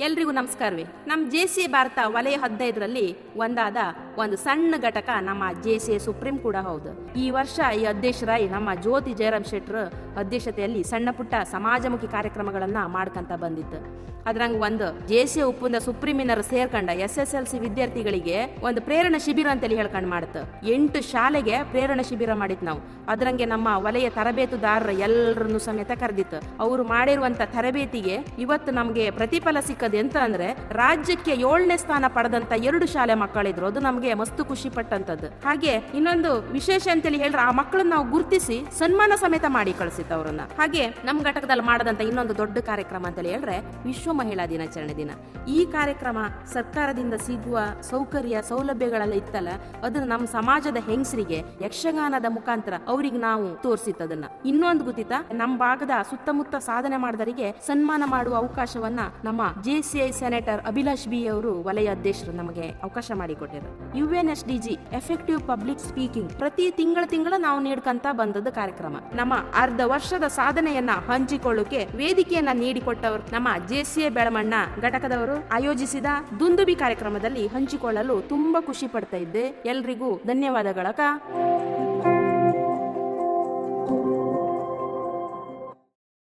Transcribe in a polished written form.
ಎಲ್ರಿಗೂ ನಮಸ್ಕಾರವೇ. ನಮ್ಮ JCA ಭಾರತ ವಲಯ 15ರಲ್ಲಿ ಒಂದಾದ ಒಂದು ಸಣ್ಣ ಘಟಕ ನಮ್ಮ JCA ಸುಪ್ರೀಂ ಕೂಡ ಹೌದು. ಈ ವರ್ಷ ಈ ಅಧ್ಯಕ್ಷರಾಗಿ ನಮ್ಮ ಜ್ಯೋತಿ ಜಯರಾಮ್ ಶೆಟ್ಟರ್ ಅಧ್ಯಕ್ಷತೆಯಲ್ಲಿ ಸಣ್ಣ ಪುಟ್ಟ ಸಮಾಜಮುಖಿ ಕಾರ್ಯಕ್ರಮಗಳನ್ನ ಮಾಡ್ಕಂತ ಬಂದಿತ್ತು. ಅದ್ರಂಗ ಒಂದು JCA ಒಪ್ಪಂದ ಸುಪ್ರೀಮಿನರು ಸೇರ್ಕೊಂಡ SSLC ವಿದ್ಯಾರ್ಥಿಗಳಿಗೆ ಒಂದು ಪ್ರೇರಣಾ ಶಿಬಿರ ಅಂತೇಳಿ ಹೇಳ್ಕೊಂಡು ಮಾಡುತ್ತೆ. 8 ಶಾಲೆಗೆ ಪ್ರೇರಣಾ ಶಿಬಿರ ಮಾಡಿತ್ತು ನಾವು. ಅದ್ರಂಗೆ ನಮ್ಮ ವಲಯ ತರಬೇತುದಾರರ ಎಲ್ಲರನ್ನು ಸಮೇತ ಕರೆದಿತ್ತು. ಅವರು ಮಾಡಿರುವಂತ ತರಬೇತಿಗೆ ಇವತ್ತು ನಮಗೆ ಪ್ರತಿಫಲ ಸಿಕ್ಕದೆ ಅಂತ ಅಂದ್ರೆ ರಾಜ್ಯಕ್ಕೆ 7ನೇ ಸ್ಥಾನ ಪಡೆದಂತ 2 ಶಾಲೆ ಮಕ್ಕಳಿದ್ರು. ಅದು ನಮಗೆ ಮಸ್ತು ಖುಷಿ ಪಟ್ಟಂತದ್ದು. ಹಾಗೆ ಇನ್ನೊಂದು ವಿಶೇಷ ಅಂತೇಳಿ ಹೇಳಿದ್ರೆ ಆ ಮಕ್ಕಳನ್ನ ನಾವು ಗುರುತಿಸಿ ಸನ್ಮಾನ ಸಮೇತ ಮಾಡಿ ಕಳಿಸಿತ್ತು ಅವರನ್ನ. ಹಾಗೆ ನಮ್ಮ ಘಟಕದಲ್ಲಿ ಮಾಡದಂತ ಇನ್ನೊಂದು ದೊಡ್ಡ ಕಾರ್ಯಕ್ರಮ ಅಂತೇಳಿ ಹೇಳಿದ್ರೆ ವಿಶ್ವ ಮಹಿಳಾ ದಿನಾಚರಣೆ ದಿನ. ಈ ಕಾರ್ಯಕ್ರಮ ಸರ್ಕಾರದಿಂದ ಸಿಗುವ ಸೌಕರ್ಯ ಸೌಲಭ್ಯಗಳೆಲ್ಲ ಇತ್ತಲ್ಲ, ಅದನ್ನ ನಮ್ಮ ಸಮಾಜದ ಹೆಂಗಸರಿಗೆ ಯಕ್ಷಗಾನದ ಮುಖಾಂತರ ಅವ್ರಿಗೆ ನಾವು ತೋರಿಸಿತ್ತದನ್ನ. ಇನ್ನೊಂದು ಗೊತ್ತಿತ್ತ, ನಮ್ಮ ಭಾಗದ ಸುತ್ತಮುತ್ತ ಸಾಧನೆ ಮಾಡಿದವರಿಗೆ ಸನ್ಮಾನ ಮಾಡುವ ಅವಕಾಶವನ್ನ ನಮ್ಮ JCI ಸೆನೆಟರ್ ಅಭಿಲಾಷ್ ಬಿ ಅವರು ವಲಯ ಅಧ್ಯಕ್ಷರು ನಮಗೆ ಅವಕಾಶ ಮಾಡಿಕೊಟ್ಟಿದ್ದಾರೆ. UNSDG ಎಫೆಕ್ಟಿವ್ ಪಬ್ಲಿಕ್ ಸ್ಪೀಕಿಂಗ್ ಪ್ರತಿ ತಿಂಗಳ ನಾವು ನೀಡ್ಕಂತ ಬಂದದ ಕಾರ್ಯಕ್ರಮ. ನಮ್ಮ ಅರ್ಧ ವರ್ಷದ ಸಾಧನೆಯನ್ನ ಹಂಚಿಕೊಳ್ಳೋಕೆ ವೇದಿಕೆಯನ್ನ ನೀಡಿಕೊಟ್ಟವರು ನಮ್ಮ JCA ಬೆಳಮಣ್ಣ ಘಟಕದವರು ಆಯೋಜಿಸಿದ ದುಂದುಬಿ ಕಾರ್ಯಕ್ರಮದಲ್ಲಿ ಹಂಚಿಕೊಳ್ಳಲು ತುಂಬಾ ಖುಷಿ ಪಡ್ತಾ ಇದ್ದೆ. ಎಲ್ರಿಗೂ ಧನ್ಯವಾದಗಳಕ್ಕ.